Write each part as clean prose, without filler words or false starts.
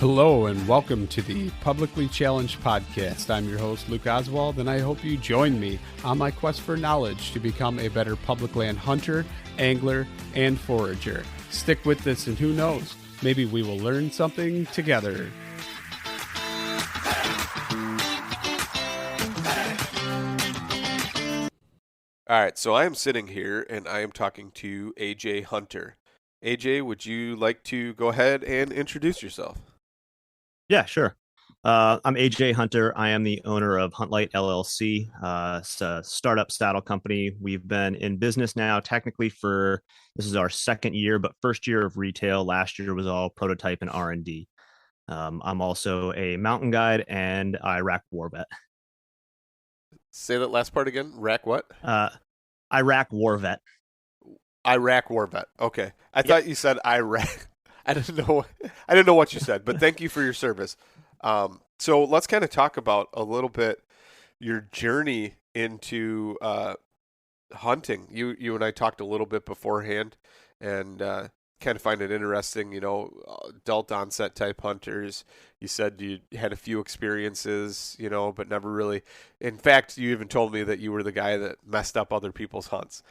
Hello and welcome to the Publicly Challenged Podcast. I'm your host, Luke Oswald, and I hope you join me on my quest for knowledge to become a better public land hunter, angler, and forager. Stick with this and who knows, maybe we will learn something together. All right, so I am sitting here and I am talking to AJ Hunter. AJ, would you like to go ahead and introduce yourself? Yeah, sure. I'm AJ Hunter. I am the owner of Huntlyte LLC. It's a startup saddle company. We've been in business now technically this is our second year, but first year of retail. Last year was all prototype and R&D. I'm also a mountain guide and Iraq war vet. Say that last part again. Rack what? Iraq war vet. Iraq war vet. Okay. I thought you said Iraq. I didn't know what you said, but thank you for your service. So let's kind of talk about a little bit your journey into hunting. You and I talked a little bit beforehand, and kind of find it interesting. Adult onset type hunters. You said you had a few experiences, but never really. In fact, you even told me that you were the guy that messed up other people's hunts.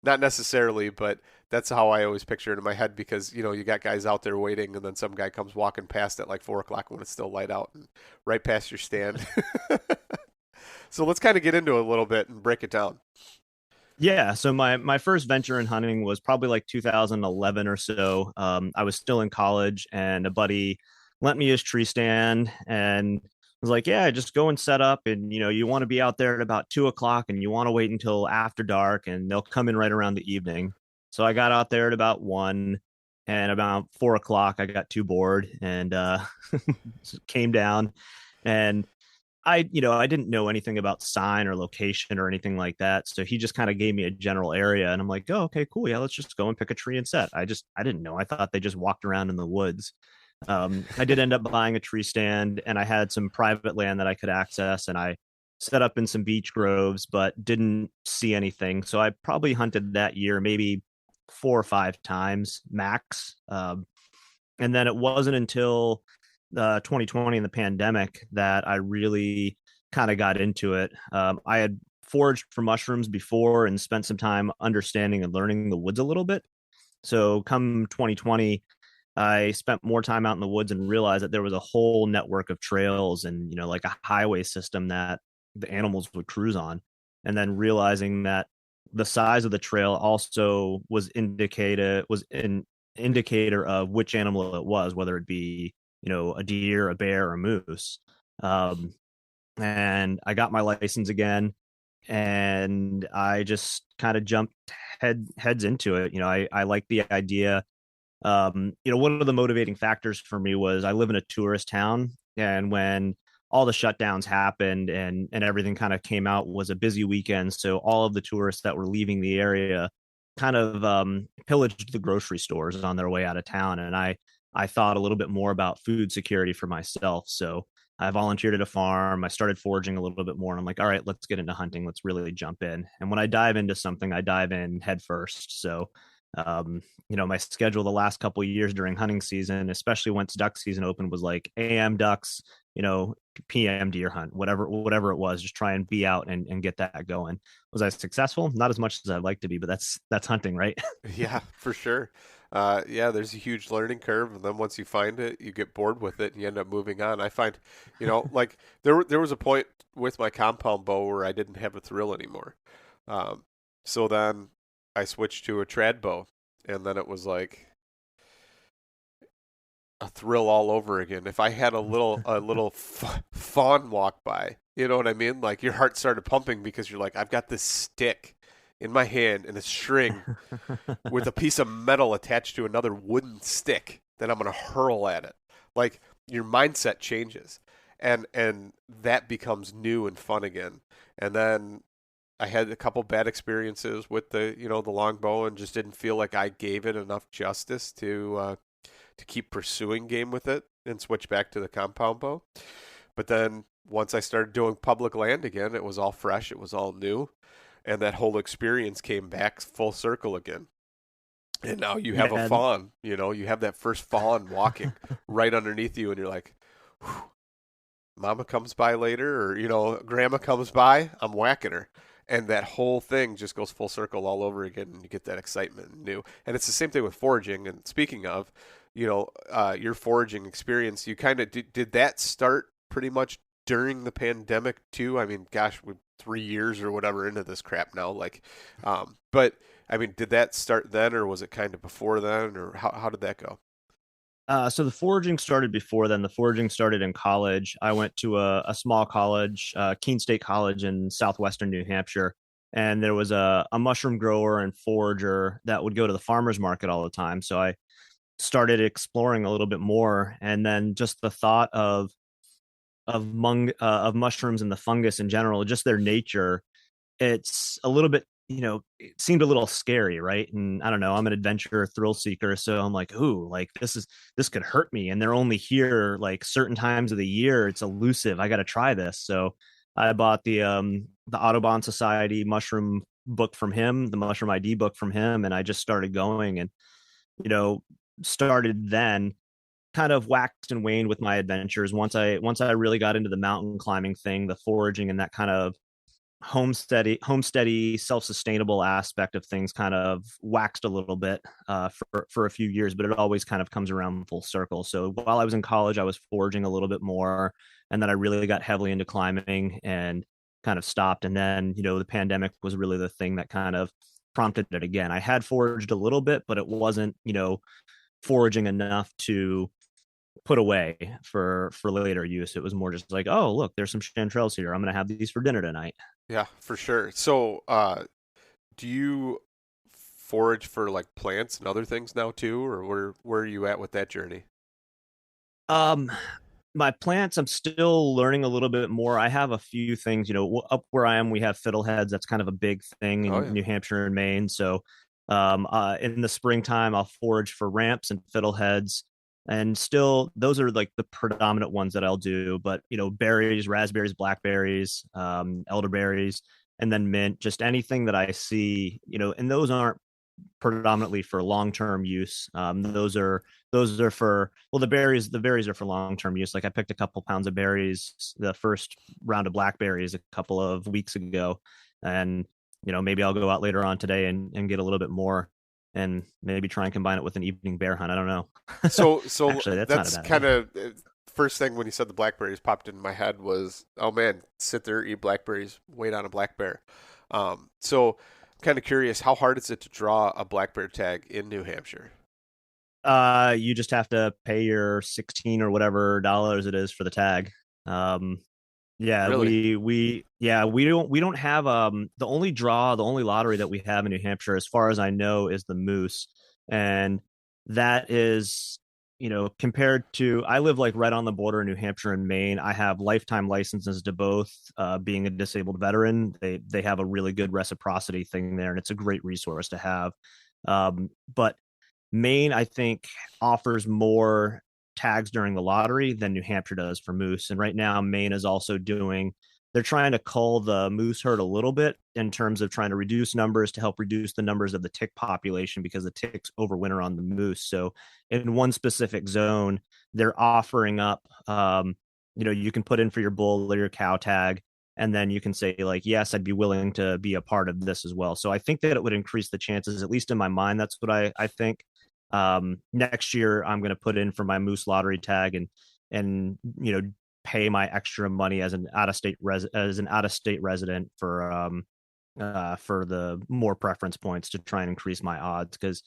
Not necessarily, but that's how I always picture it in my head because, you got guys out there waiting and then some guy comes walking past at like 4 o'clock when it's still light out and right past your stand. So let's kind of get into it a little bit and break it down. Yeah, so my first venture in hunting was probably like 2011 or so. I was still in college and a buddy lent me his tree stand and was like, yeah, just go and set up. And, you want to be out there at about 2 o'clock and you want to wait until after dark and they'll come in right around the evening. So I got out there at about 1 and about 4 o'clock, I got too bored and came down and I didn't know anything about sign or location or anything like that. So he just kind of gave me a general area and I'm like, oh, okay, cool. Yeah, let's just go and pick a tree and set. I didn't know. I thought they just walked around in the woods. I did end up buying a tree stand and I had some private land that I could access and I set up in some beech groves, but didn't see anything. So I probably hunted that year, maybe 4 or 5 times max. And then it wasn't until 2020 and the pandemic that I really kind of got into it. I had foraged for mushrooms before and spent some time understanding and learning the woods a little bit. So come 2020, I spent more time out in the woods and realized that there was a whole network of trails and, like a highway system that the animals would cruise on. And then realizing that the size of the trail also was an indicator of which animal it was, whether it be, a deer, a bear, or a moose. And I got my license again and I just kind of jumped heads into it. I like the idea. One of the motivating factors for me was I live in a tourist town, and when all the shutdowns happened and everything kind of came out was a busy weekend. So all of the tourists that were leaving the area kind of pillaged the grocery stores on their way out of town. And I thought a little bit more about food security for myself. So I volunteered at a farm. I started foraging a little bit more. And I'm like, all right, let's get into hunting. Let's really jump in. And when I dive into something, I dive in head first. So my schedule the last couple of years during hunting season, especially once duck season opened, was like AM ducks, PM deer hunt, whatever it was, just try and be out and get that going. Was I successful? Not as much as I'd like to be, but that's hunting, right? Yeah, for sure. There's a huge learning curve, and then once you find it, you get bored with it, and you end up moving on. I find, like there was a point with my compound bow where I didn't have a thrill anymore. So then I switched to a trad bow, and then it was like a thrill all over again. If I had a little fawn walk by, you know what I mean? Like your heart started pumping because you're like, I've got this stick in my hand and a string with a piece of metal attached to another wooden stick that I'm going to hurl at it. Like your mindset changes and that becomes new and fun again. And then I had a couple bad experiences with the longbow and just didn't feel like I gave it enough justice to keep pursuing game with it and switch back to the compound bow. But then once I started doing public land again, it was all fresh. It was all new. And that whole experience came back full circle again. And now you have a Yeah, fawn, you have that first fawn walking right underneath you, and you're like, whew, mama comes by later, or, grandma comes by, I'm whacking her. And that whole thing just goes full circle all over again, and you get that excitement new. And it's the same thing with foraging. And speaking of, your foraging experience, you kind of did that start pretty much during the pandemic too? I mean, gosh, we're 3 years or whatever into this crap now. Like, but I mean, did that start then, or was it kind of before then, or how did that go? so the foraging started before then. The foraging started in college. I went to a small college, Keene State College in southwestern New Hampshire, and there was a mushroom grower and forager that would go to the farmers market all the time. So I started exploring a little bit more, and then just the thought of mushrooms and the fungus in general, just their nature, it's a little bit, it seemed a little scary, right? And I don't know, I'm an adventure thrill seeker, so I'm like, ooh, like this could hurt me, and they're only here like certain times of the year. It's elusive. I got to try this. So I bought the Audubon Society mushroom book from him, the Mushroom ID book from him, and I just started going, and you know started then, kind of waxed and waned with my adventures. Once I really got into the mountain climbing thing, the foraging, and that kind of homesteady, self-sustainable aspect of things kind of waxed a little bit for a few years, but it always kind of comes around full circle. So while I was in college, I was foraging a little bit more, and then I really got heavily into climbing and kind of stopped. And then the pandemic was really the thing that kind of prompted it again. I had foraged a little bit, but it wasn't foraging enough to put away for later use. It was more just like, oh, look, there's some chanterelles here. I'm gonna have these for dinner tonight. Yeah, for sure. So, do you forage for like plants and other things now too, or where are you at with that journey? Um, my plants, I'm still learning a little bit more. I have a few things, up where I am, we have fiddleheads. That's kind of a big thing Oh in yeah. New Hampshire and Maine. So, in the springtime, I'll forage for ramps and fiddleheads. And still, those are like the predominant ones that I'll do. But, berries, raspberries, blackberries, elderberries, and then mint, just anything that I see, and those aren't predominantly for long-term use. Those are for, well, the berries are for long-term use. Like I picked a couple pounds of berries the first round of blackberries a couple of weeks ago, and maybe I'll go out later on today and get a little bit more, and maybe try and combine it with an evening bear hunt. I don't know. So Actually, that's not a that's bad kind idea. of first thing when you said the blackberries popped in my head was, oh man, sit there, eat blackberries, wait on a black bear. So I'm kind of curious, how hard is it to draw a black bear tag in New Hampshire? You just have to pay your 16 or whatever dollars it is for the tag. Um, Yeah, Really? we don't have the only lottery that we have in New Hampshire, as far as I know, is the Moose. And that is, compared to, I live like right on the border in New Hampshire and Maine. I have lifetime licenses to both. Being a disabled veteran, they have a really good reciprocity thing there, and it's a great resource to have. But Maine, I think, offers more tags during the lottery than New Hampshire does for moose. And right now, Maine is also they're trying to cull the moose herd a little bit in terms of trying to reduce numbers to help reduce the numbers of the tick population, because the ticks overwinter on the moose. So in one specific zone, they're offering up, you can put in for your bull or your cow tag, and then you can say like, yes, I'd be willing to be a part of this as well. So I think that it would increase the chances, at least in my mind. That's what I think. Next year I'm going to put in for my moose lottery tag, and pay my extra money as an out of state resident for the more preference points to try and increase my odds, because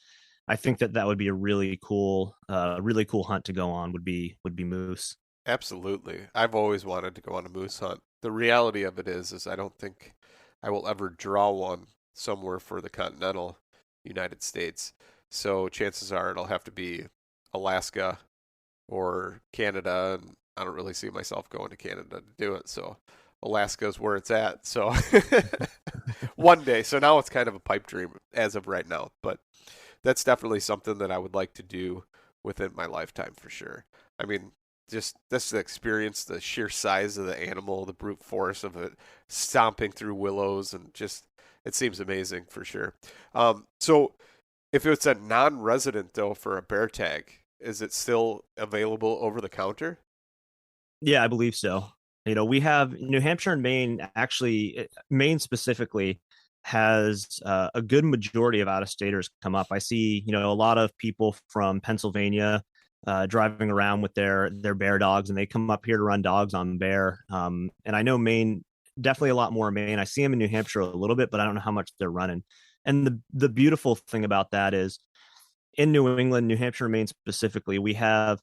I think that would be a really cool hunt to go on, would be moose. Absolutely. I've always wanted to go on a moose hunt. The reality of it is I don't think I will ever draw one somewhere for the continental United States. So chances are it'll have to be Alaska or Canada, and I don't really see myself going to Canada to do it. So Alaska is where it's at. So one day. So now it's kind of a pipe dream as of right now, but that's definitely something that I would like to do within my lifetime for sure. I mean, just this the experience, the sheer size of the animal, the brute force of it stomping through willows, and just it seems amazing for sure. So If it's a non-resident though for a bear tag, is it still available over the counter? Yeah, I believe so. We have New Hampshire and Maine. Actually, Maine specifically has a good majority of out-of-staters come up. I see, a lot of people from Pennsylvania driving around with their bear dogs, and they come up here to run dogs on bear. And I know Maine, definitely a lot more in Maine. I see them in New Hampshire a little bit, but I don't know how much they're running. And the beautiful thing about that is in New England, New Hampshire, Maine specifically, we have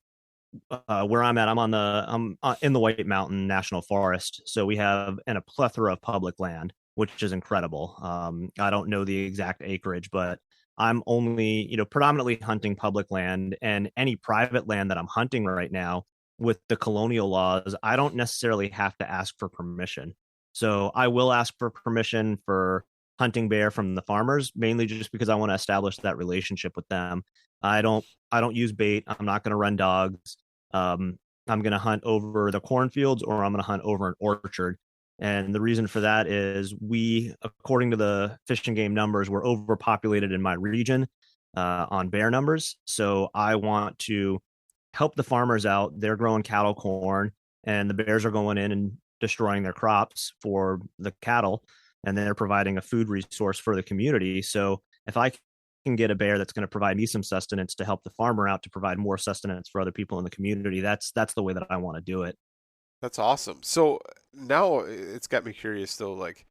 where I'm at. I'm in the White Mountain National Forest, so we have a plethora of public land, which is incredible. I don't know the exact acreage, but I'm only predominantly hunting public land, and any private land that I'm hunting right now with the colonial laws, I don't necessarily have to ask for permission. So I will ask for permission for hunting bear from the farmers, mainly just because I want to establish that relationship with them. I don't use bait. I'm not going to run dogs. I'm going to hunt over the cornfields, or I'm going to hunt over an orchard. And the reason for that is according to the Fish and Game numbers, we're overpopulated in my region on bear numbers. So I want to help the farmers out. They're growing cattle corn, and the bears are going in and destroying their crops for the cattle, and they're providing a food resource for the community. So if I can get a bear that's going to provide me some sustenance to help the farmer out to provide more sustenance for other people in the community, that's the way that I want to do it. That's awesome. So now it's got me curious though, like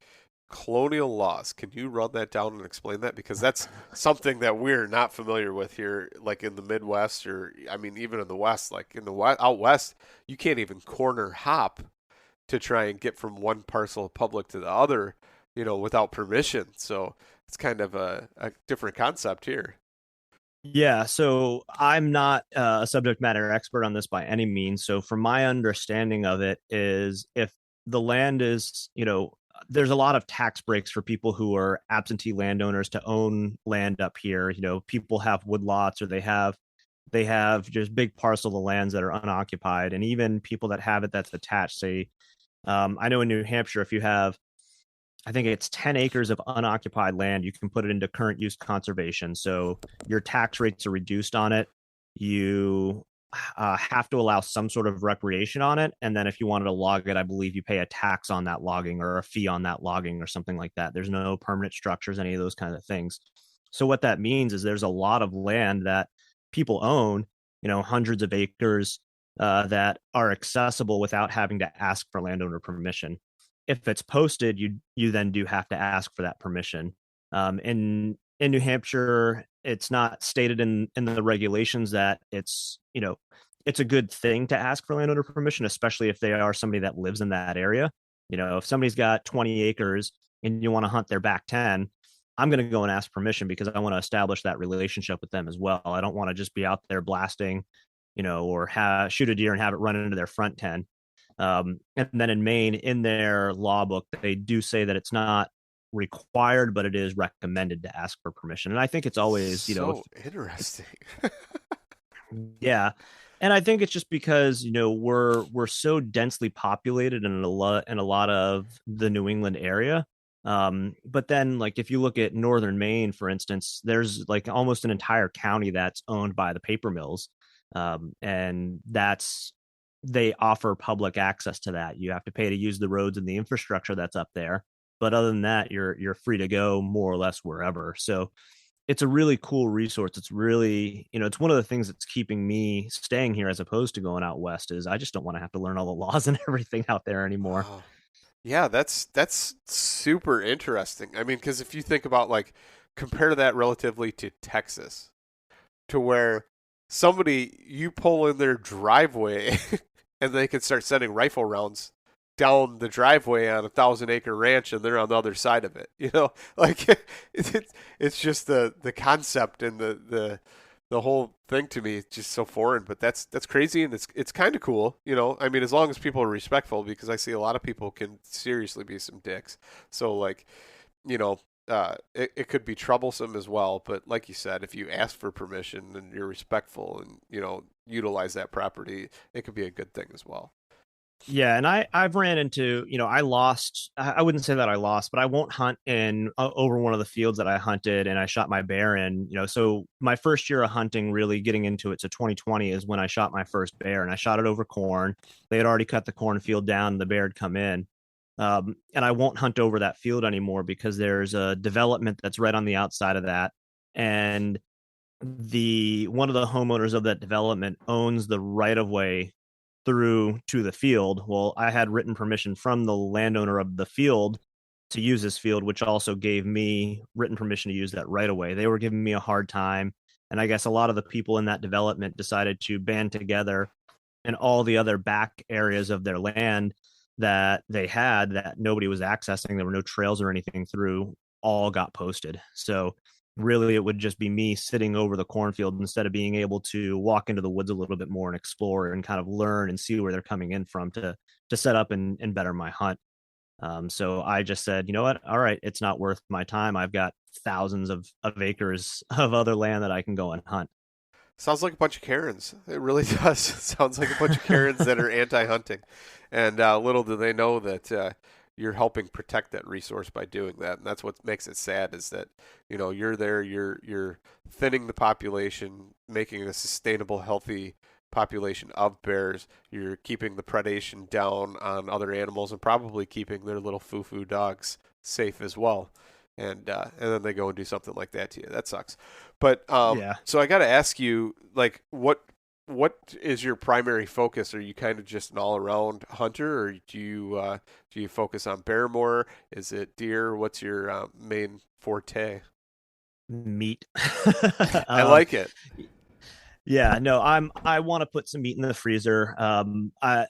colonial laws. Can you run that down and explain that? Because that's something that we're not familiar with here, like in the Midwest, or I mean, even in the West, like in the out West, you can't even corner hop to try and get from one parcel of public to the other, without permission. So it's kind of a different concept here. Yeah, so I'm not a subject matter expert on this by any means. So, from my understanding of it, is if the land is, there's a lot of tax breaks for people who are absentee landowners to own land up here. People have woodlots, or they have just big parcel of lands that are unoccupied, and even people that have it that's attached. Say, I know in New Hampshire, if you have, I think it's 10 acres of unoccupied land, you can put it into current use conservation. So your tax rates are reduced on it. You have to allow some sort of recreation on it. And then if you wanted to log it, I believe you pay a tax on that logging, or a fee on that logging, or something like that. There's no permanent structures, any of those kinds of things. So what that means is there's a lot of land that people own, hundreds of acres that are accessible without having to ask for landowner permission. If it's posted, you then do have to ask for that permission. In New Hampshire, it's not stated in the regulations that it's a good thing to ask for landowner permission, especially if they are somebody that lives in that area. If somebody's got 20 acres and you want to hunt their back 10, I'm going to go and ask permission because I want to establish that relationship with them as well. I don't want to just be out there blasting, or shoot a deer and have it run into their front 10. And then in Maine, in their law book, they do say that it's not required, but it is recommended to ask for permission. And I think it's always, So interesting. yeah. And I think it's just because, we're so densely populated in a lot of the New England area. But then, like, if you look at northern Maine, for instance, there's like almost an entire county that's owned by the paper mills. And they offer public access to that. You have to pay to use the roads and the infrastructure that's up there. But other than that, you're free to go more or less wherever. So it's a really cool resource. It's really, it's one of the things that's keeping me staying here as opposed to going out west, is I just don't want to have to learn all the laws and everything out there anymore. Wow. Yeah, that's super interesting. I mean, because if you think about, like, compare that relatively to Texas, to where you pull in their driveway and they can start sending rifle rounds down the driveway on 1,000-acre ranch, and they're on the other side of it. Like it's just the concept and the whole thing to me is just so foreign. But that's crazy, and it's kind of cool. I mean, as long as people are respectful, because I see a lot of people can seriously be some dicks. So, like, it could be troublesome as well. But like you said, if you ask for permission and you're respectful and utilize that property, it could be a good thing as well. Yeah, and I've ran into, I lost. I wouldn't say that I lost, but I won't hunt in over one of the fields that I hunted and I shot my bear in. So my first year of hunting, really getting into it, so 2020 is when I shot my first bear, and I shot it over corn. They had already cut the cornfield down, and the bear had come in. And I won't hunt over that field anymore because there's a development that's right on the outside of that, and the one of the homeowners of that development owns the right of way through to the field. Well, I had written permission from the landowner of the field to use this field, which also gave me written permission to use that right away. They were giving me a hard time. And I guess a lot of the people in that development decided to band together, and all the other back areas of their land that they had that nobody was accessing, there were no trails or anything through, all got posted. So really it would just be me sitting over the cornfield instead of being able to walk into the woods a little bit more and explore and kind of learn and see where they're coming in from to set up and better my hunt. So I just said, you know what? All right, it's not worth my time. I've got thousands of acres of other land that I can go and hunt. Sounds like a bunch of Karens. It really does. Sounds like a bunch of Karens that are anti-hunting, and little do they know that you're helping protect that resource by doing that. And that's what makes it sad, is that you're there, you're thinning the population, making a sustainable, healthy population of bears. You're keeping the predation down on other animals, and probably keeping their little foo-foo dogs safe as well. And then they go and do something like that to you. That sucks. But Yeah. so I got to ask you, like, what is your primary focus? Are you kind of just an all-around hunter, or do you focus on bear more? Is it deer? What's your main forte? Meat. I like it. Yeah, no, I want to put some meat in the freezer.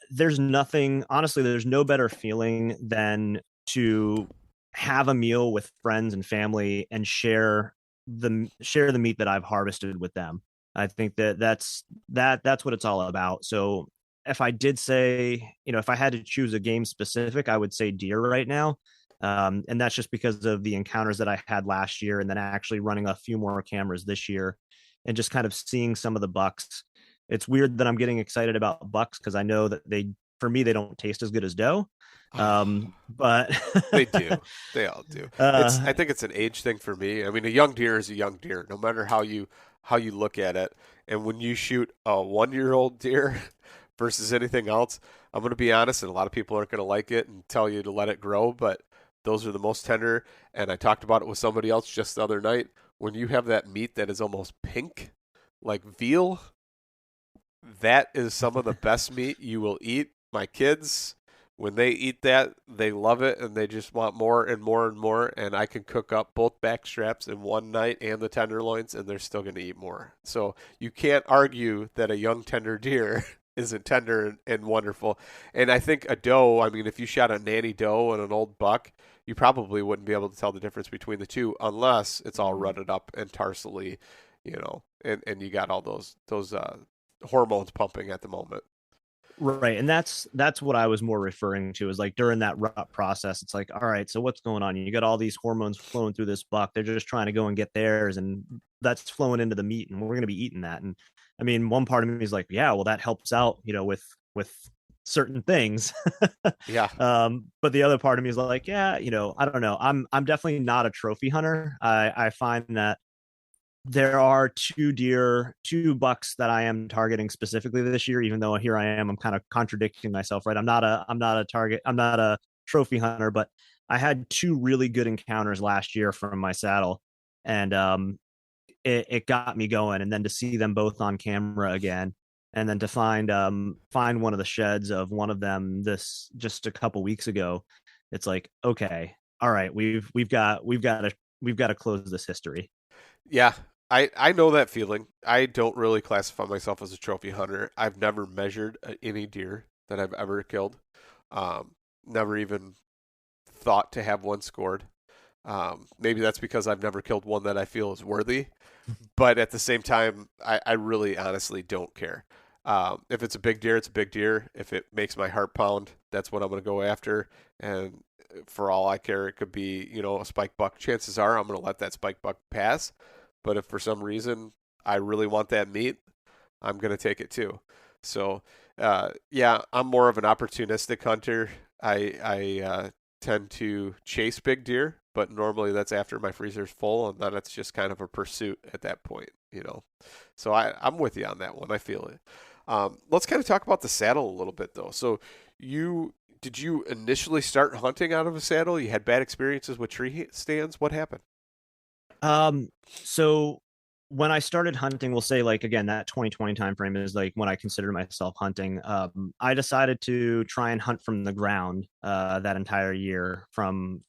There's nothing, honestly, there's no better feeling than to have a meal with friends and family and share the meat that I've harvested with them. I think that's what it's all about. So if I did say, if I had to choose a game specific, I would say deer right now. And that's just because of the encounters that I had last year, and then actually running a few more cameras this year and just kind of seeing some of the bucks. It's weird that I'm getting excited about bucks because I know that for me, they don't taste as good as doe. But They do. They all do. I think it's an age thing for me. I mean, a young deer is a young deer, no matter how you look at it. And when you shoot a 1-year-old deer versus anything else, I'm going to be honest, and a lot of people aren't going to like it and tell you to let it grow, but those are the most tender. And I talked about it with somebody else just the other night. When you have that meat that is almost pink, like veal, that is some of the best meat you will eat. My kids, when they eat that, they love it, and they just want more and more and more. And I can cook up both back straps in one night and the tenderloins, and they're still going to eat more. So you can't argue that a young tender deer isn't tender and wonderful. And I think a doe, I mean, if you shot a nanny doe and an old buck, you probably wouldn't be able to tell the difference between the two unless it's all rutted up and tarsally, and you got all those hormones pumping at the moment. Right. And that's what I was more referring to, is like during that rut process, it's like, all right, so what's going on? You got all these hormones flowing through this buck. They're just trying to go and get theirs, and that's flowing into the meat, and we're going to be eating that. And I mean, one part of me is like, yeah, well, that helps out, with certain things. Yeah. But the other part of me is like, yeah, I don't know. I'm definitely not a trophy hunter. I find that there are two bucks that I am targeting specifically this year, even though here I am, I'm kind of contradicting myself, right? I'm not a trophy hunter, but I had two really good encounters last year from my saddle, and it got me going. And then to see them both on camera again, and then to find one of the sheds of one of them this just a couple weeks ago, it's like, okay, all right, we've got to close this history. Yeah. I know that feeling. I don't really classify myself as a trophy hunter. I've never measured any deer that I've ever killed. Never even thought to have one scored. Maybe that's because I've never killed one that I feel is worthy. But at the same time, I really honestly don't care. If it's a big deer, it's a big deer. If it makes my heart pound, that's what I'm going to go after. And for all I care, it could be, a spike buck. Chances are I'm going to let that spike buck pass. But if for some reason I really want that meat, I'm going to take it too. So, yeah, I'm more of an opportunistic hunter. I tend to chase big deer, but normally that's after my freezer's full, and then it's just kind of a pursuit at that point, you know. So I'm with you on that one. I feel it. Let's kind of talk about the saddle a little bit though. So you did you initially start hunting out of a saddle? You had bad experiences with tree stands. What happened? So when I started hunting, we'll say like again that 2020 time frame is like when I considered myself hunting. I decided to try and hunt from the ground that entire year from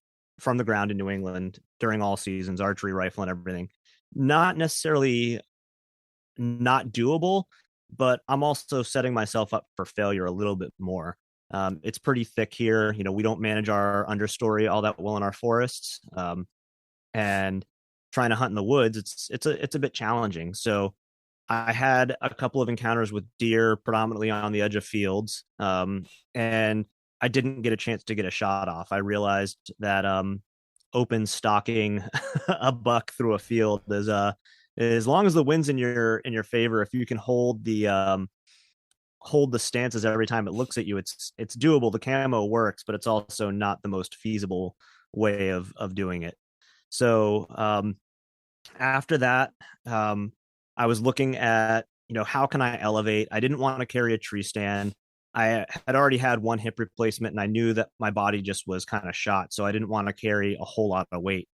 the ground in New England during all seasons, archery, rifle, and everything. Not necessarily not doable, but I'm also setting myself up for failure a little bit more. It's pretty thick here. You know, we don't manage our understory all that well in our forests. And trying to hunt in the woods, it's a bit challenging. So I had a couple of encounters with deer, predominantly on the edge of fields, and I didn't get a chance to get a shot off. I realized that open stalking a buck through a field is as long as the wind's in your favor, if you can hold the stances every time it looks at you, it's doable. The camo works, but it's also not the most feasible way of doing it. So after that, I was looking at, you know, how can I elevate? I didn't want to carry a tree stand. I had already had one hip replacement and I knew that my body just was kind of shot. So I didn't want to carry a whole lot of weight.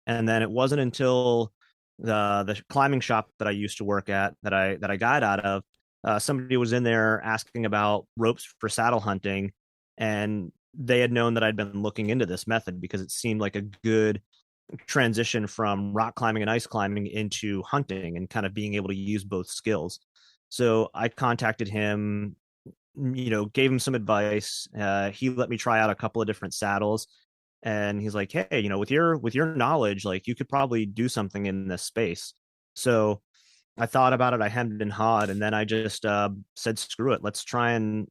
And then it wasn't until the climbing shop that I used to work at that I got out of, somebody was in there asking about ropes for saddle hunting, and they had known that I'd been looking into this method because it seemed like a good transition from rock climbing and ice climbing into hunting and kind of being able to use both skills. So I contacted him, you know, gave him some advice. He let me try out a couple of different saddles, and he's like, "Hey, you know, with your knowledge, like you could probably do something in this space." So I thought about it. I hemmed and hawed, and then I just said, "Screw it. Let's try and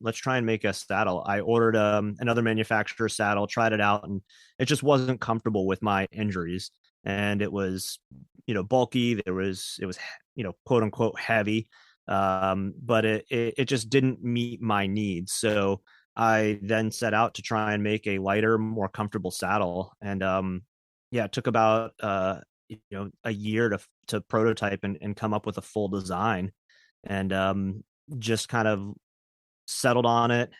make a saddle." I ordered another manufacturer's saddle, tried it out, and it just wasn't comfortable with my injuries. And it was, you know, bulky. It was, you know, quote unquote heavy, but it just didn't meet my needs. So I then set out to try and make a lighter, more comfortable saddle, and yeah, it took about you know a year to prototype and come up with a full design, and just kind of settled on it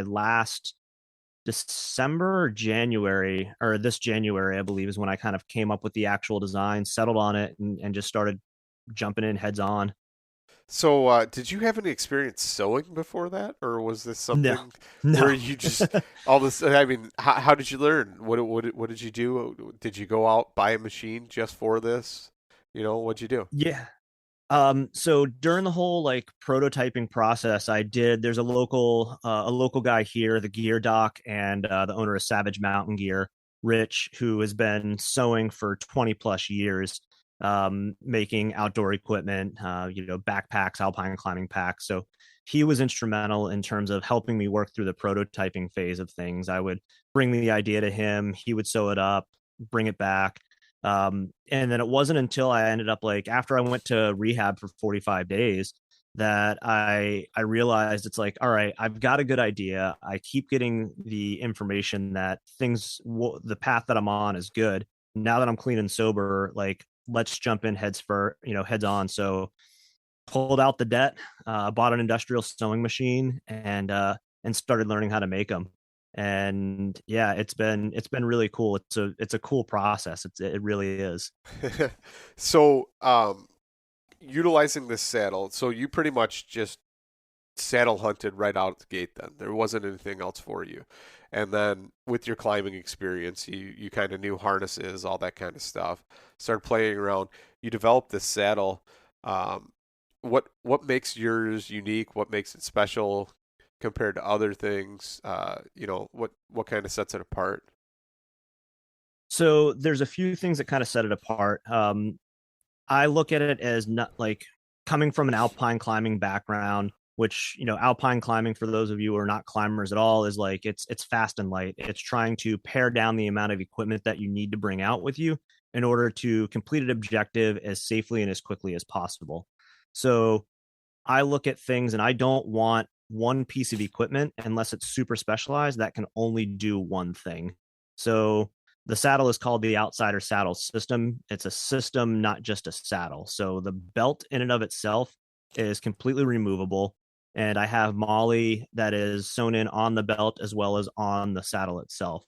last December or January, or this January I believe is when I kind of came up with the actual design, settled on it, and just started jumping in heads on. So, did you have any experience sewing before that, or was this No, something where no. you just all this? I mean, how did you learn? What did you do? Did you go out buy a machine just for this? You know, what'd you do? Yeah. So during the whole like prototyping process, there's a local guy here, the gear doc, and the owner of Savage Mountain Gear, Rich, who has been sewing for 20 plus years, making outdoor equipment, you know, backpacks, alpine climbing packs. So he was instrumental in terms of helping me work through the prototyping phase of things. I would bring the idea to him, he would sew it up, bring it back. And then it wasn't until I ended up like after I went to rehab for 45 days that I realized it's like, all right, I've got a good idea. I keep getting the information that the path that I'm on is good. Now that I'm clean and sober, like let's jump in heads on. So pulled out the debt, bought an industrial sewing machine, and started learning how to make them. And yeah, it's been really cool. It's a cool process. It really is. So, utilizing this saddle, so you pretty much just saddle hunted right out the gate. Then there wasn't anything else for you, and then with your climbing experience, you kind of knew harnesses, all that kind of stuff. Started playing around. You developed this saddle. Um, what makes yours unique? What makes it special compared to other things? You know, what kind of sets it apart? So there's a few things that kind of set it apart. I look at it as not like coming from an alpine climbing background, which, you know, alpine climbing, for those of you who are not climbers at all, is like it's fast and light. It's trying to pare down the amount of equipment that you need to bring out with you in order to complete an objective as safely and as quickly as possible. So I look at things and I don't want one piece of equipment unless it's super specialized that can only do one thing. So the saddle is called the outsider saddle system. It's a system, not just a saddle. So the belt in and of itself is completely removable. And I have MOLLE that is sewn in on the belt as well as on the saddle itself.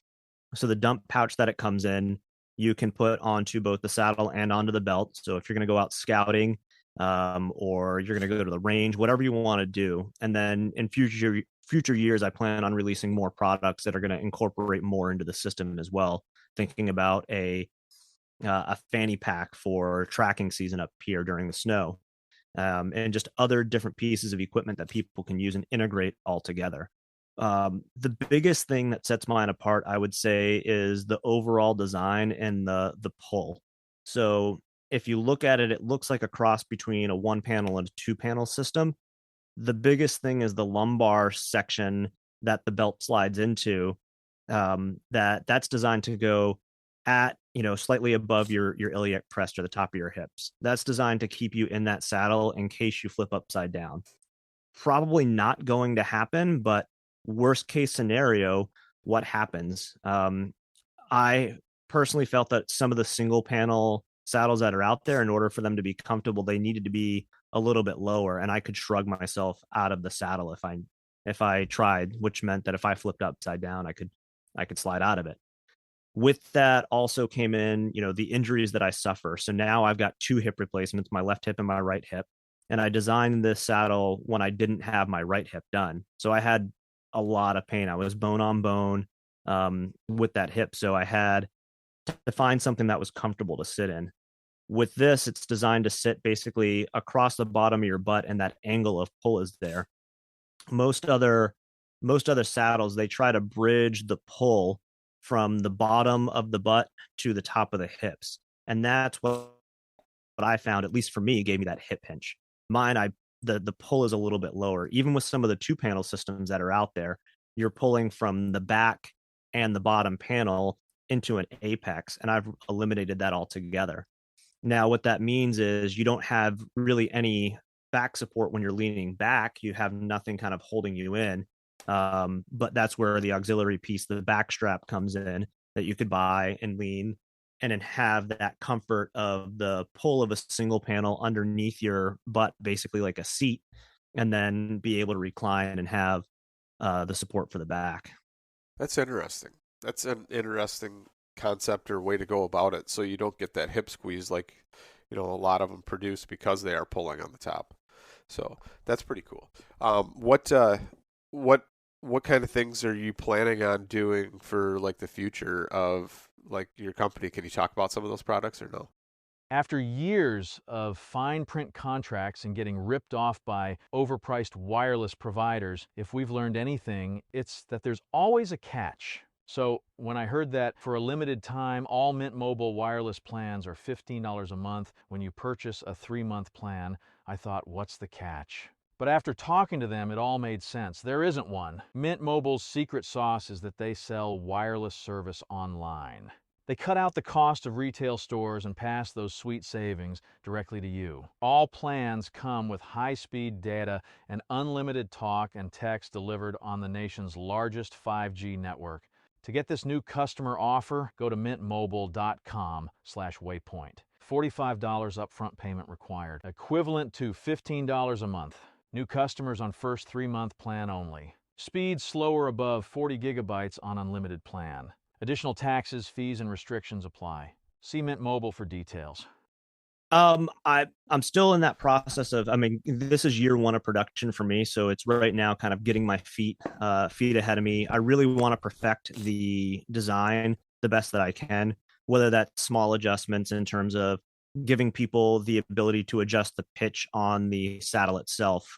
So the dump pouch that it comes in, you can put onto both the saddle and onto the belt. So if you're going to go out scouting, or you're going to go to the range, whatever you want to do. And then in future years, I plan on releasing more products that are going to incorporate more into the system as well. Thinking about a fanny pack for tracking season up here during the snow, and just other different pieces of equipment that people can use and integrate all together. The biggest thing that sets mine apart, I would say, is the overall design and the pull. So if you look at it, it looks like a cross between a 1-panel and a 2-panel system. The biggest thing is the lumbar section that the belt slides into. That's designed to go at, slightly above your iliac crest or the top of your hips. That's designed to keep you in that saddle in case you flip upside down. Probably not going to happen, but worst case scenario, what happens? I personally felt that some of the single panel saddles that are out there, in order for them to be comfortable, they needed to be a little bit lower, and I could shrug myself out of the saddle if I tried, which meant that if I flipped upside down, I could slide out of it. With that also came in, the injuries that I suffer. So now I've got 2 hip replacements, my left hip and my right hip. And I designed this saddle when I didn't have my right hip done. So I had a lot of pain. I was bone on bone with that hip. So I had to find something that was comfortable to sit in. With this, it's designed to sit basically across the bottom of your butt, and that angle of pull is there. Most other saddles, they try to bridge the pull from the bottom of the butt to the top of the hips. And that's what I found, at least for me, gave me that hip pinch. Mine, the pull is a little bit lower. Even with some of the 2-panel systems that are out there, you're pulling from the back and the bottom panel into an apex, and I've eliminated that altogether. Now, what that means is you don't have really any back support when you're leaning back. You have nothing kind of holding you in. But that's where the auxiliary piece, the back strap, comes in, that you could buy and lean and then have that comfort of the pull of a single panel underneath your butt, basically like a seat, and then be able to recline and have the support for the back. That's interesting. That's an interesting concept or way to go about it, so you don't get that hip squeeze like a lot of them produce because they are pulling on the top. So that's pretty cool. What kind of things are you planning on doing for like the future of like your company? Can you talk about some of those products or no? After years of fine print contracts and getting ripped off by overpriced wireless providers, if we've learned anything, it's that there's always a catch. So when I heard that for a limited time, all Mint Mobile wireless plans are $15 a month when you purchase a 3-month plan, I thought, what's the catch? But after talking to them, it all made sense. There isn't one. Mint Mobile's secret sauce is that they sell wireless service online. They cut out the cost of retail stores and pass those sweet savings directly to you. All plans come with high-speed data and unlimited talk and text delivered on the nation's largest 5G network. To get this new customer offer, go to mintmobile.com/waypoint. $45 upfront payment required, equivalent to $15 a month. New customers on first 3-month plan only. Speed slower above 40 gigabytes on unlimited plan. Additional taxes, fees, and restrictions apply. See Mint Mobile for details. I'm still in that process of, this is year 1 of production for me. So it's right now kind of getting my feet ahead of me. I really want to perfect the design the best that I can, whether that's small adjustments in terms of giving people the ability to adjust the pitch on the saddle itself.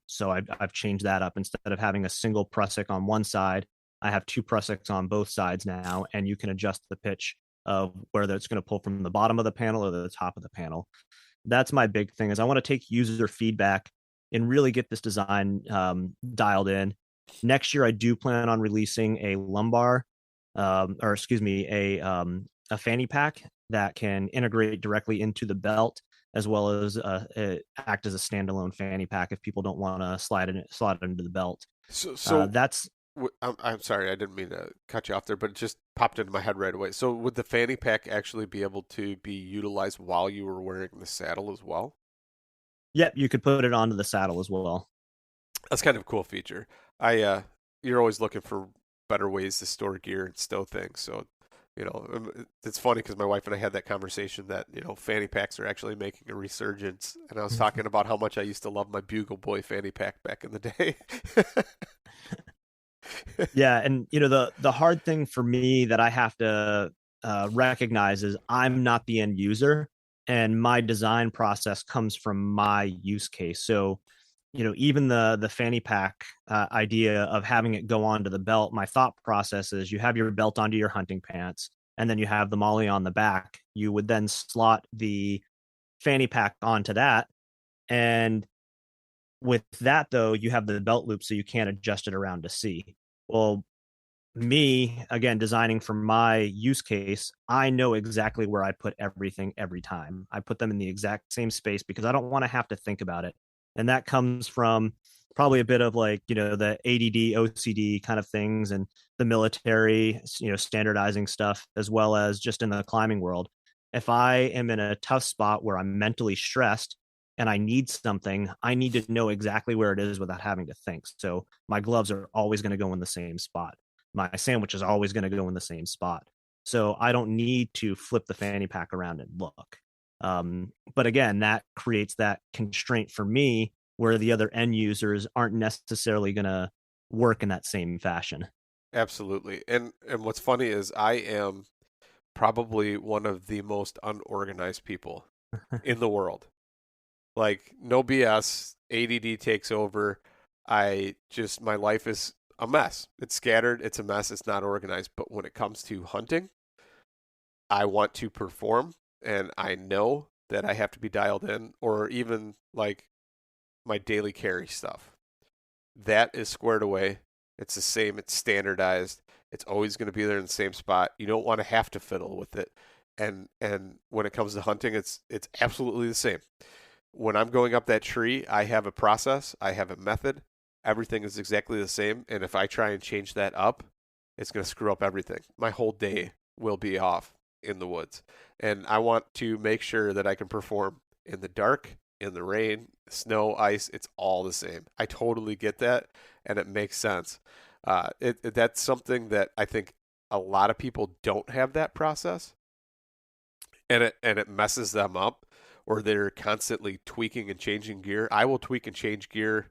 So I've changed that up. Instead of having a single prusik on one side, I have 2 prusiks on both sides now, and you can adjust the pitch of whether it's going to pull from the bottom of the panel or the top of the panel. That's my big thing, is I want to take user feedback and really get this design dialed in. Next year, I do plan on releasing a a fanny pack that can integrate directly into the belt, as well as act as a standalone fanny pack if people don't want to slide it into the belt. So That's I'm sorry, I didn't mean to cut you off there, but it just popped into my head right away. So would the fanny pack actually be able to be utilized while you were wearing the saddle as well? Yep, you could put it onto the saddle as well. That's kind of a cool feature. You're always looking for better ways to store gear and stow things. So, it's funny because my wife and I had that conversation that, fanny packs are actually making a resurgence. And I was talking about how much I used to love my Bugle Boy fanny pack back in the day. Yeah, and the hard thing for me that I have to recognize is I'm not the end user, and my design process comes from my use case. So, even the fanny pack idea of having it go onto the belt, my thought process is you have your belt onto your hunting pants, and then you have the molly on the back. You would then slot the fanny pack onto that, and with that, though, you have the belt loop, so you can't adjust it around to see. Well, me, again, designing for my use case, I know exactly where I put everything every time. I put them in the exact same space because I don't want to have to think about it. And that comes from probably a bit of like, the ADD, OCD kind of things and the military, standardizing stuff, as well as just in the climbing world. If I am in a tough spot where I'm mentally stressed, and I need something, I need to know exactly where it is without having to think. So my gloves are always going to go in the same spot. My sandwich is always going to go in the same spot. So I don't need to flip the fanny pack around and look. But again, that creates that constraint for me where the other end users aren't necessarily going to work in that same fashion. Absolutely. And what's funny is I am probably one of the most unorganized people in the world. Like, no BS, ADD takes over. My life is a mess. It's scattered, it's a mess, it's not organized. But when it comes to hunting, I want to perform, and I know that I have to be dialed in, or even like my daily carry stuff. That is squared away. It's the same, it's standardized. It's always going to be there in the same spot. You don't want to have to fiddle with it. And when it comes to hunting, it's absolutely the same. When I'm going up that tree, I have a process, I have a method. Everything is exactly the same. And if I try and change that up, it's going to screw up everything. My whole day will be off in the woods. And I want to make sure that I can perform in the dark, in the rain, snow, ice. It's all the same. I totally get that. And it makes sense. That's something that I think a lot of people don't have that process. And it messes them up, or they're constantly tweaking and changing gear. I will tweak and change gear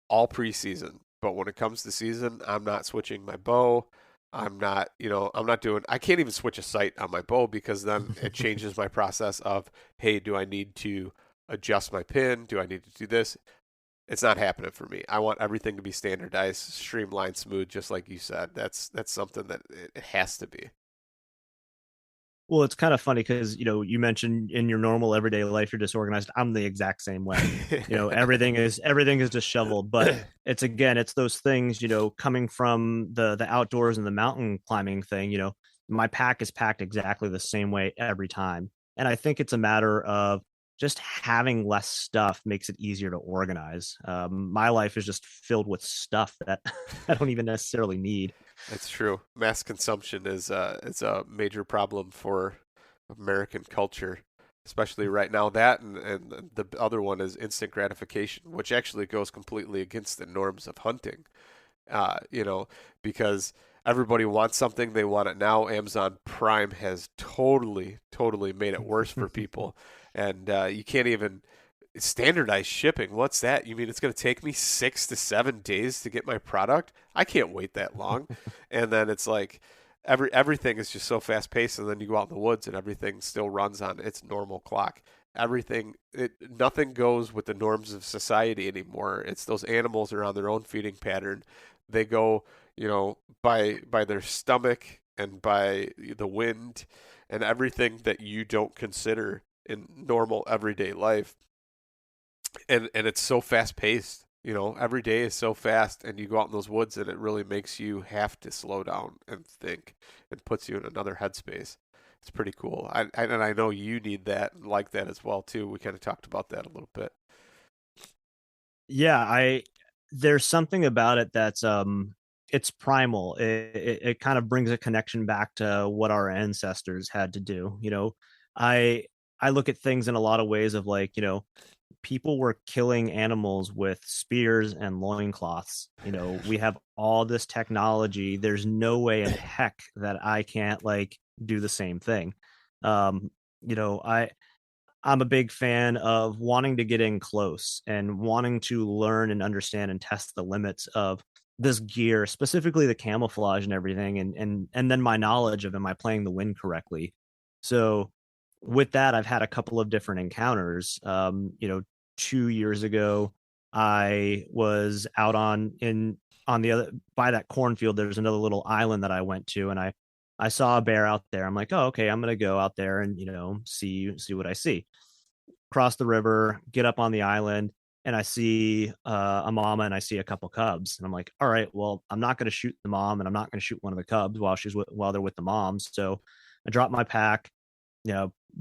all preseason, but when it comes to season, I'm not switching my bow. I'm not doing, I can't even switch a sight on my bow because then it changes my process of, hey, do I need to adjust my pin? Do I need to do this? It's not happening for me. I want everything to be standardized, streamlined, smooth, just like you said. That's something that it has to be. Well, it's kind of funny because, you mentioned in your normal everyday life, you're disorganized. I'm the exact same way. Everything is disheveled, but it's those things, coming from the outdoors and the mountain climbing thing, my pack is packed exactly the same way every time. And I think it's a matter of just having less stuff makes it easier to organize. My life is just filled with stuff that I don't even necessarily need. That's true. Mass consumption is a major problem for American culture, especially right now. That and the other one is instant gratification, which actually goes completely against the norms of hunting. Because everybody wants something, they want it now. Amazon Prime has totally made it worse for people, and you can't even standardized shipping. What's that? You mean it's going to take me 6 to 7 days to get my product? I can't wait that long. And then it's like everything is just so fast paced. And then you go out in the woods and everything still runs on its normal clock. Nothing goes with the norms of society anymore. It's those animals are on their own feeding pattern. They go, by their stomach and by the wind and everything that you don't consider in normal everyday life. And it's so fast paced, every day is so fast, and you go out in those woods and it really makes you have to slow down and think and puts you in another headspace. It's pretty cool. And I know you need that and like that as well too. We kind of talked about that a little bit. Yeah, there's something about it that's it's primal. It kind of brings a connection back to what our ancestors had to do. I I look at things in a lot of ways of like, people were killing animals with spears and loincloths. We have all this technology. There's no way in heck that I can't like do the same thing. Um, you know, I I'm a big fan of wanting to get in close and wanting to learn and understand and test the limits of this gear, specifically the camouflage and everything, and then my knowledge of am I playing the wind correctly. So with that, I've had a couple of different encounters. 2 years ago, I was out on the other by that cornfield. There's another little island that I went to, and I saw a bear out there. I'm like, oh, okay, I'm gonna go out there and see what I see. Cross the river, get up on the island, and I see a mama and I see a couple cubs, and I'm like, all right, well, I'm not gonna shoot the mom, and I'm not gonna shoot one of the cubs while they're with the moms. So I drop my pack,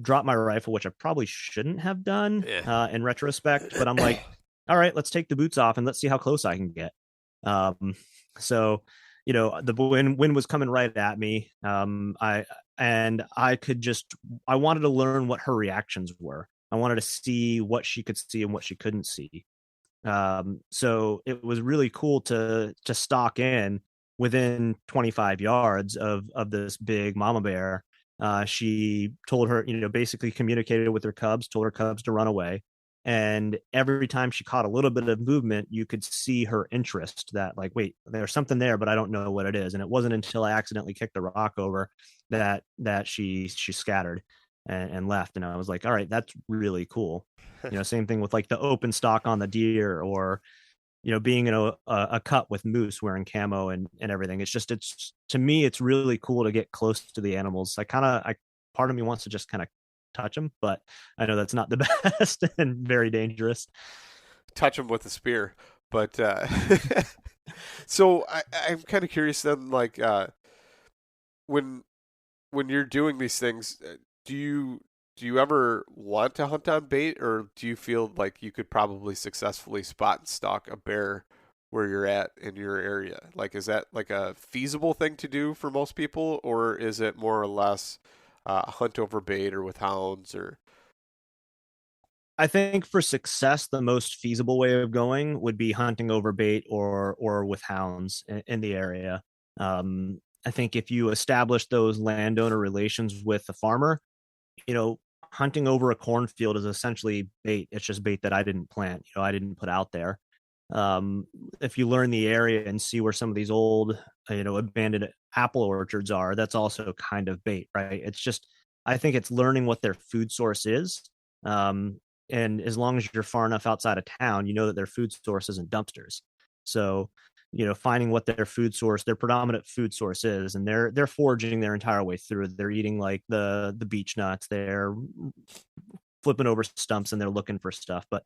drop my rifle, which I probably shouldn't have done in retrospect, but I'm like, all right, let's take the boots off and let's see how close I can get. So the wind was coming right at me. I wanted to learn what her reactions were. I wanted to see what she could see and what she couldn't see. So it was really cool to stalk in within 25 yards of this big mama bear. She told her, basically communicated with her cubs, told her cubs to run away. And every time she caught a little bit of movement, you could see her interest that like, wait, there's something there, but I don't know what it is. And it wasn't until I accidentally kicked a rock over that she scattered and left. And I was like, all right, that's really cool. Same thing with like the open stock on the deer, or being in a cut with moose wearing camo and everything. It's to me, it's really cool to get close to the animals. Part of me wants to just kind of touch them, but I know that's not the best and very dangerous. Touch them with a spear. But so I'm kind of curious then, like when you're doing these things, do you ever want to hunt on bait, or do you feel like you could probably successfully spot and stalk a bear where you're at in your area? Like, is that like a feasible thing to do for most people, or is it more or less hunt over bait or with hounds? Or I think for success, the most feasible way of going would be hunting over bait or with hounds in the area. I think if you establish those landowner relations with the farmer, hunting over a cornfield is essentially bait. It's just bait that I didn't plant, I didn't put out there. If you learn the area and see where some of these old, abandoned apple orchards are, that's also kind of bait, right? It's just, I think it's learning what their food source is. And as long as you're far enough outside of town, you know that their food source isn't dumpsters. So, finding what their predominant food source is, and they're foraging their entire way through. They're eating like the beech nuts, they're flipping over stumps and they're looking for stuff. But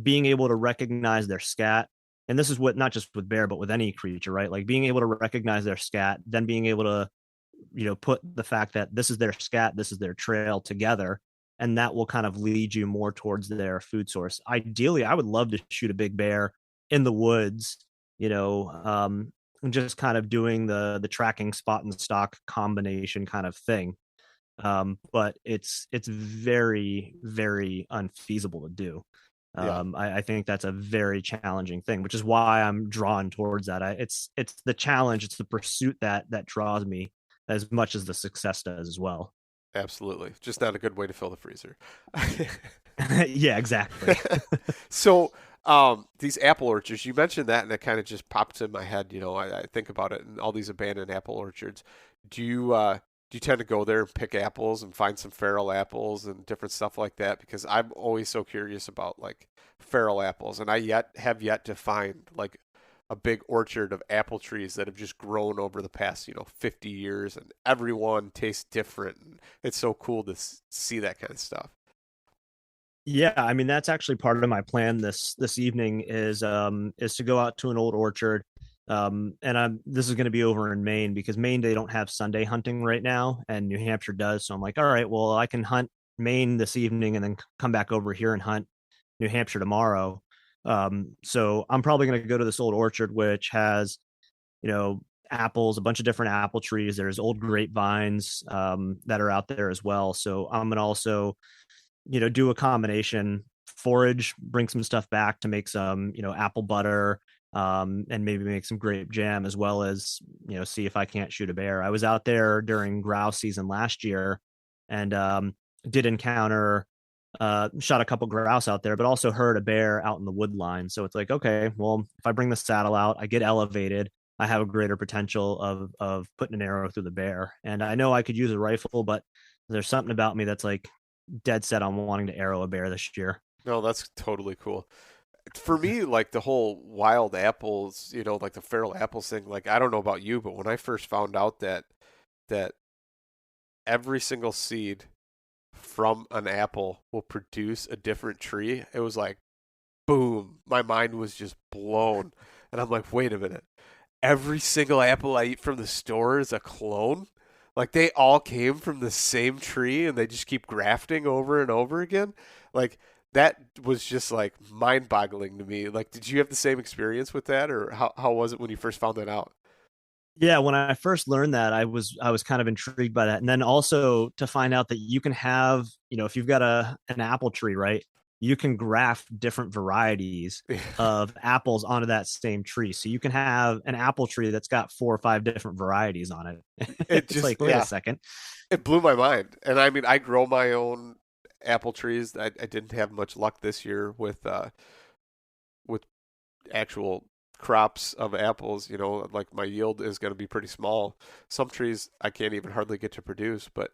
being able to recognize their scat, and this is what, not just with bear, but with any creature, right? Like being able to recognize their scat, then being able to, put the fact that this is their scat, this is their trail together, and that will kind of lead you more towards their food source. Ideally, I would love to shoot a big bear in the woods, and just kind of doing the tracking spot and stock combination kind of thing. But it's very, very unfeasible to do. I think that's a very challenging thing, which is why I'm drawn towards that. It's the challenge, it's the pursuit that draws me as much as the success does as well. absolutely, just not a good way to fill the freezer. Yeah, exactly. So these apple orchards, you mentioned that, and it kind of just popped in my head. I think about it, and all these abandoned apple orchards. Do you tend to go there and pick apples and find some feral apples and different stuff like that? Because I'm always so curious about like feral apples, and I have yet to find like a big orchard of apple trees that have just grown over the past 50 years, and everyone tastes different. And it's so cool to see that kind of stuff. Yeah, I mean that's actually part of my plan this evening is to go out to an old orchard This is going to be over in Maine, because Maine, they don't have Sunday hunting right now, and New Hampshire does. So I'm like, all right, well, I can hunt Maine this evening and then come back over here and hunt New Hampshire tomorrow. So I'm probably going to go to this old orchard, which has, apples, a bunch of different apple trees. There's old grapevines that are out there as well. So I'm going to also, do a combination forage, bring some stuff back to make some, apple butter, and maybe make some grape jam, as well as, see if I can't shoot a bear. I was out there during grouse season last year, and did encounter, shot a couple grouse out there, but also heard a bear out in the wood line. So it's like, okay, well, if I bring the saddle out, I get elevated, I have a greater potential of putting an arrow through the bear. And I know I could use a rifle, but there's something about me that's like dead set on wanting to arrow a bear this year. No, that's totally cool. For me, like the whole wild apples, like the feral apples thing, like I don't know about you, but when I first found out that every single seed from an apple will produce a different tree, it was like, boom, my mind was just blown. And I'm like, wait a minute. Every single apple I eat from the store is a clone? Like they all came from the same tree and they just keep grafting over and over again? Like that was just like mind-boggling to me. Like, did you have the same experience with that, or how was it when you first found that out? Yeah, when I first learned that, I was kind of intrigued by that. And then also to find out that you can have, if you've got an apple tree, right? You can graft different varieties of apples onto that same tree. So you can have an apple tree that's got 4 or 5 different varieties on it. It's just like, wait a second. It blew my mind. And I mean, I grow my own apple trees. I didn't have much luck this year with actual crops of apples. Like my yield is going to be pretty small. Some trees I can't even hardly get to produce, but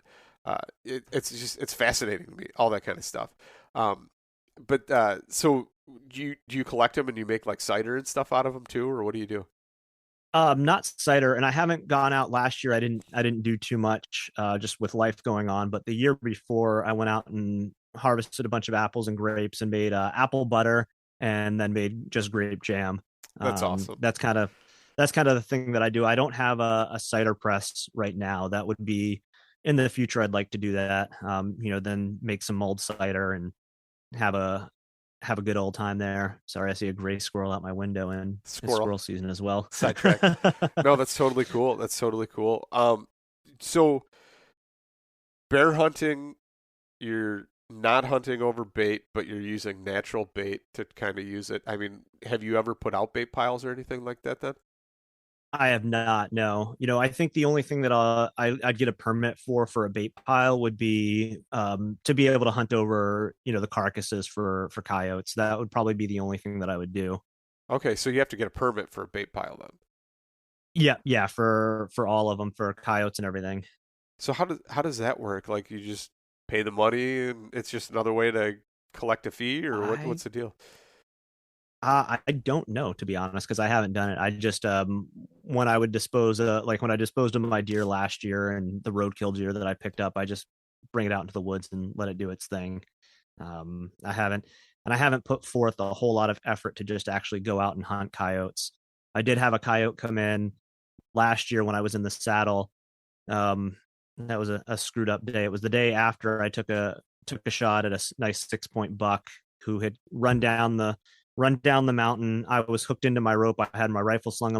it's fascinating to me, all that kind of stuff. So do you collect them and you make like cider and stuff out of them too, or what do you do? Not cider, and I haven't gone out last year. I didn't do too much, just with life going on. But the year before, I went out and harvested a bunch of apples and grapes and made apple butter, and then made just grape jam. That's awesome. That's kind of the thing that I do. I don't have a cider press right now. That would be in the future. I'd like to do that. Then make some mulled cider and have a good old time there. Sorry, I see a gray squirrel out my window, and it's squirrel season as well. Sidetrack. No, that's totally cool. That's totally cool. So bear hunting, you're not hunting over bait, but you're using natural bait to kind of use it. I mean, have you ever put out bait piles or anything like that then? I have not. No. I think the only thing that I'd get a permit for a bait pile would be to be able to hunt over the carcasses for coyotes. That would probably be the only thing that I would do. Okay, so you have to get a permit for a bait pile then. Yeah, for all of them, for coyotes and everything. So how does that work? Like you just pay the money and it's just another way to collect a fee, or what's the deal? I don't know, to be honest, because I haven't done it. I just when I disposed of my deer last year and the roadkill deer that I picked up, I just bring it out into the woods and let it do its thing. I haven't put forth a whole lot of effort to just actually go out and hunt coyotes. I did have a coyote come in last year when I was in the saddle. That was a screwed up day. It was the day after I took a shot at a nice 6-point buck who had run down the mountain. I was hooked into my rope. I had my rifle slung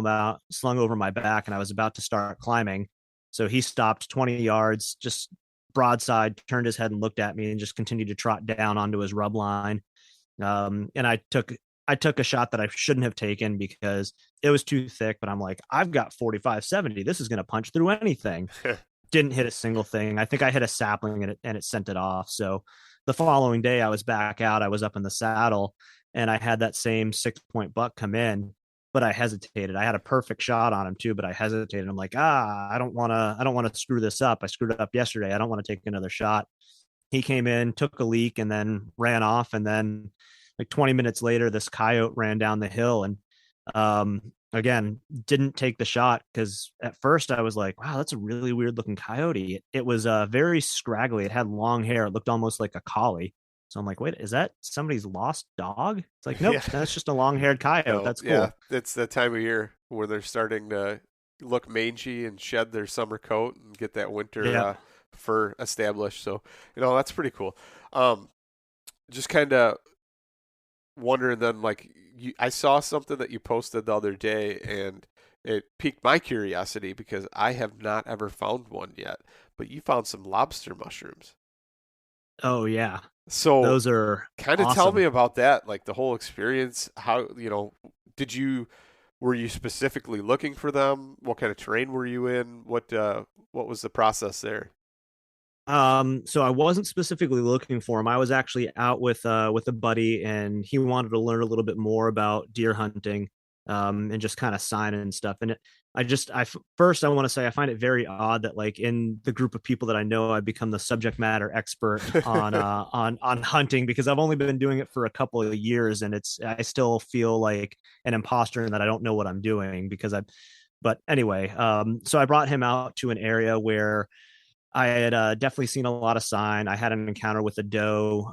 over my back, and I was about to start climbing. So he stopped 20 yards, just broadside, turned his head and looked at me, and just continued to trot down onto his rub line. And I took a shot that I shouldn't have taken because it was too thick, but I'm like, I've got 45-70. This is going to punch through anything. Didn't hit a single thing. I think I hit a sapling and it sent it off. So the following day I was back out. I was up in the saddle, and I had that same 6-point buck come in, but I hesitated. I had a perfect shot on him too, but I hesitated. I'm like, I don't want to screw this up. I screwed it up yesterday. I don't want to take another shot. He came in, took a leak, and then ran off. And then like 20 minutes later, this coyote ran down the hill, and again, didn't take the shot because at first I was like, wow, that's a really weird looking coyote. It was very scraggly. It had long hair. It looked almost like a collie. So I'm like, wait, is that somebody's lost dog? It's like, nope, That's just a long haired coyote. That's cool. Yeah, it's that time of year. where they're starting to look mangy and shed their summer coat and get that winter Yeah. fur established. So, that's pretty cool. Just kind of wondering then, like, I saw something that you posted the other day, and it piqued my curiosity because I have not ever found one yet. But you found some lobster mushrooms. Oh yeah. So, Those are kind of tell me awesome. about that, like the whole experience. How, did you were you specifically looking for them? What kind of terrain were you in? What was the process there? So I wasn't specifically looking for him. I was actually out with a buddy, and he wanted to learn a little bit more about deer hunting, and just kind of sign and stuff. And first I want to say I find it very odd that like in the group of people that I know, I've become the subject matter expert on on hunting, because I've only been doing it for a couple of years, and I still feel like an imposter and that I don't know what I'm doing because I. But anyway, so I brought him out to an area where I had definitely seen a lot of sign. I had an encounter with a doe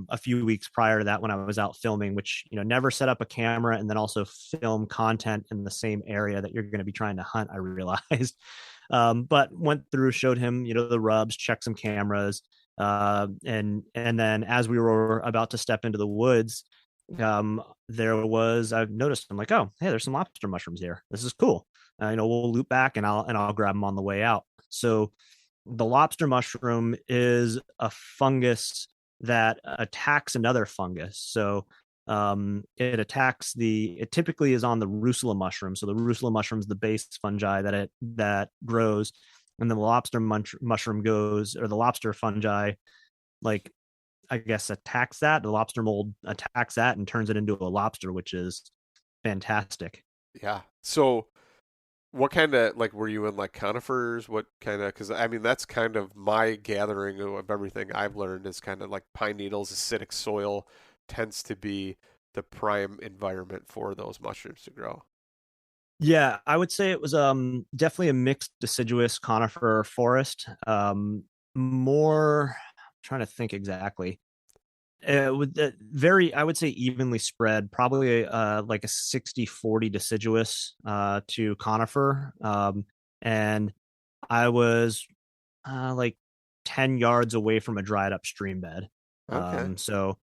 a few weeks prior to that when I was out filming, which, never set up a camera and then also film content in the same area that you're going to be trying to hunt, I realized. But went through, showed him, the rubs, checked some cameras. And then as we were about to step into the woods, I've noticed, I'm like, oh, hey, there's some lobster mushrooms here. This is cool. We'll loop back and I'll grab them on the way out. So the lobster mushroom is a fungus that attacks another fungus. So it typically is on the Russula mushroom. So the Russula mushroom is the base fungi that grows, and then the mushroom goes, or the lobster fungi, like, I guess, attacks that. The lobster mold attacks that and turns it into a lobster, which is fantastic. Yeah. So, what kind of, like, were you in like conifers? What kind of, because I mean, that's kind of my gathering of everything I've learned is kind of like pine needles, acidic soil tends to be the prime environment for those mushrooms to grow. Yeah, I would say it was definitely a mixed deciduous conifer forest. More trying to think exactly. With very, I would say, evenly spread, probably like a 60-40 deciduous to conifer. And I was like 10 yards away from a dried up stream bed. Okay. So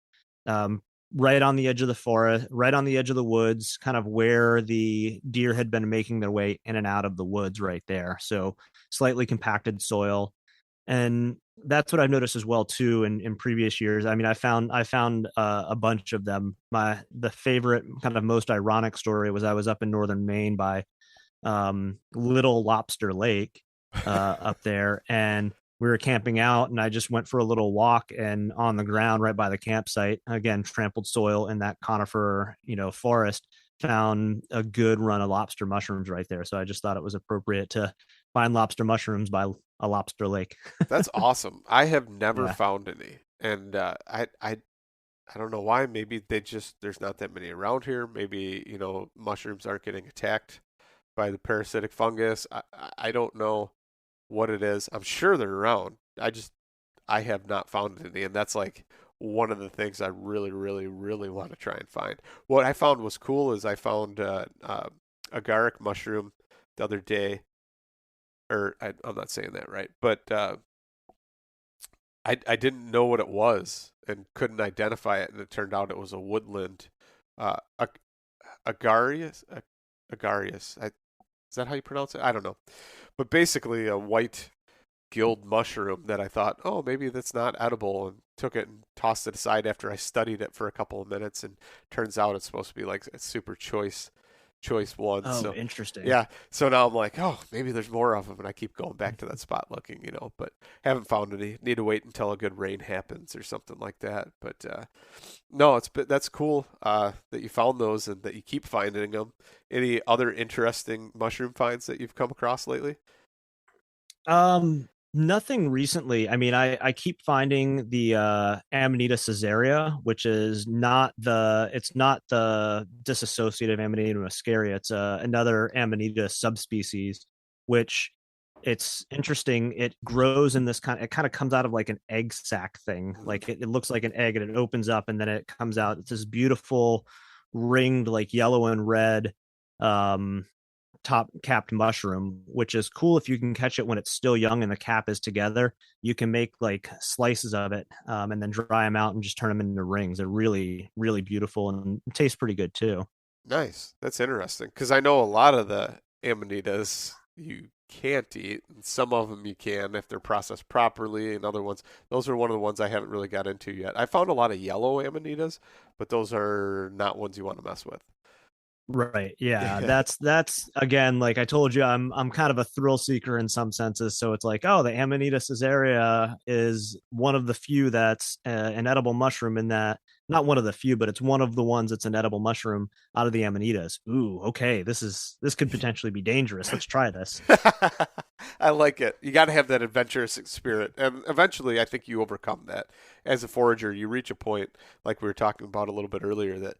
um, right on the edge of the forest, right on the edge of the woods, kind of where the deer had been making their way in and out of the woods right there. So slightly compacted soil. And that's what I've noticed as well too in previous years. I mean, I found a bunch of them. The favorite, kind of most ironic story was I was up in northern Maine by Little Lobster Lake up there, and we were camping out, and I just went for a little walk, and on the ground right by the campsite, again, trampled soil in that conifer, forest, found a good run of lobster mushrooms right there. So I just thought it was appropriate to find lobster mushrooms by a lobster lake. That's awesome. I have never Yeah. found any, and I don't know why. Maybe there's not that many around here. Maybe mushrooms aren't getting attacked by the parasitic fungus. I don't know what it is. I'm sure they're around. I have not found any, and that's like one of the things I really, really, really want to try and find. What I found was cool is I found agaric mushroom the other day, or I'm not saying that right, but I didn't know what it was and couldn't identify it, and it turned out it was a woodland ag- agarius. Agarius. Is that how you pronounce it? I don't know, but basically a white gilled mushroom that I thought, oh, maybe that's not edible, and took it and tossed it aside after I studied it for a couple of minutes, and turns out it's supposed to be like a super choice one. Oh, So interesting. yeah, so now I'm like, oh, maybe there's more of them, and I keep going back to that spot looking, but haven't found any. Need to wait until a good rain happens or something like that. But no, that's cool that you found those and that you keep finding them. Any other interesting mushroom finds that you've come across lately? Nothing recently. I mean, I keep finding the Amanita caesarea, which is it's not the disassociative Amanita muscaria. It's another Amanita subspecies, which it's interesting. It grows in it kind of comes out of like an egg sac thing. Mhm. Like it looks like an egg and it opens up and then it comes out. It's this beautiful ringed, like yellow and red, um top capped mushroom, which is cool if you can catch it when it's still young and the cap is together. You can make like slices of it and then dry them out and just turn them into rings. They're really, really beautiful and taste pretty good too. Nice. That's interesting because I know a lot of the amanitas you can't eat, and some of them you can if they're processed properly, and other ones, those are one of the ones I haven't really got into yet. I found a lot of yellow amanitas, but those are not ones you want to mess with. Right. Yeah. That's again, like I told you, I'm kind of a thrill seeker in some senses. So it's like, oh, the Amanita caesarea is one of the few that's an edible mushroom in that, not one of the few, but it's one of the ones that's an edible mushroom out of the Amanitas. Ooh, okay. This could potentially be dangerous. Let's try this. I like it. You got to have that adventurous spirit. And eventually, I think you overcome that. As a forager, you reach a point, like we were talking about a little bit earlier, that,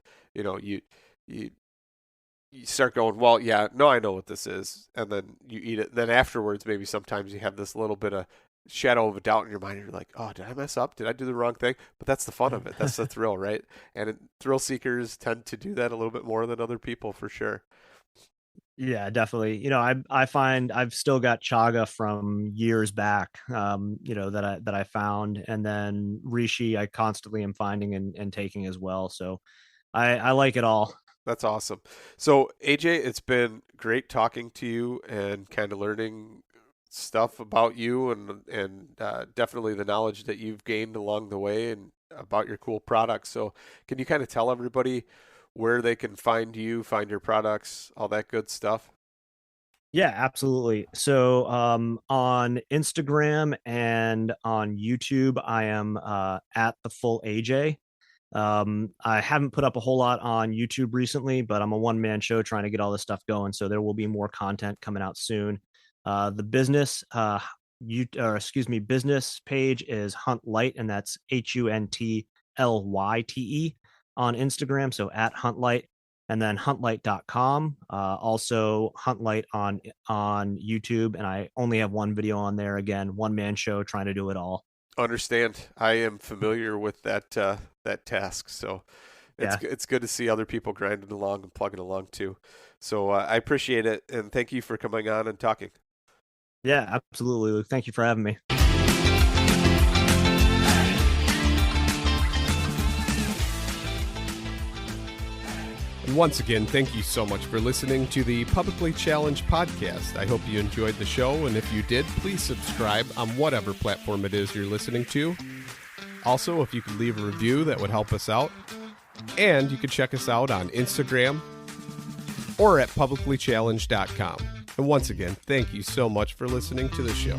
you start going, well, yeah, no, I know what this is. And then you eat it. Then afterwards, maybe sometimes you have this little bit of shadow of a doubt in your mind. You're like, oh, did I mess up? Did I do the wrong thing? But that's the fun of it. That's the thrill, right? And thrill seekers tend to do that a little bit more than other people, for sure. Yeah, definitely. I find I've still got chaga from years back, that I found. And then reishi I constantly am finding and taking as well. So I like it all. That's awesome. So, AJ, it's been great talking to you and kind of learning stuff about you and definitely the knowledge that you've gained along the way and about your cool products. So, can you kind of tell everybody where they can find you, find your products, all that good stuff? Yeah, absolutely. So on Instagram and on YouTube, I am at the full AJ. I haven't put up a whole lot on YouTube recently, but I'm a one-man show trying to get all this stuff going. So there will be more content coming out soon. The business, business page is Huntlyte, and that's Huntlyte on Instagram. So at Huntlyte, and then huntlyte.com. Also Huntlyte on YouTube. And I only have one video on there. Again, one-man show trying to do it all. Understand. I am familiar with that task, so it's good to see other people grinding along and plugging along too. So I appreciate it, and thank you for coming on and talking. Yeah, absolutely, Luke. Thank you for having me. And once again, thank you so much for listening to the Publicly Challenged podcast. I hope you enjoyed the show, and if you did, please subscribe on whatever platform it is you're listening to. Also, if you could leave a review, that would help us out. And you can check us out on Instagram or at publiclychallenged.com. And once again, thank you so much for listening to the show.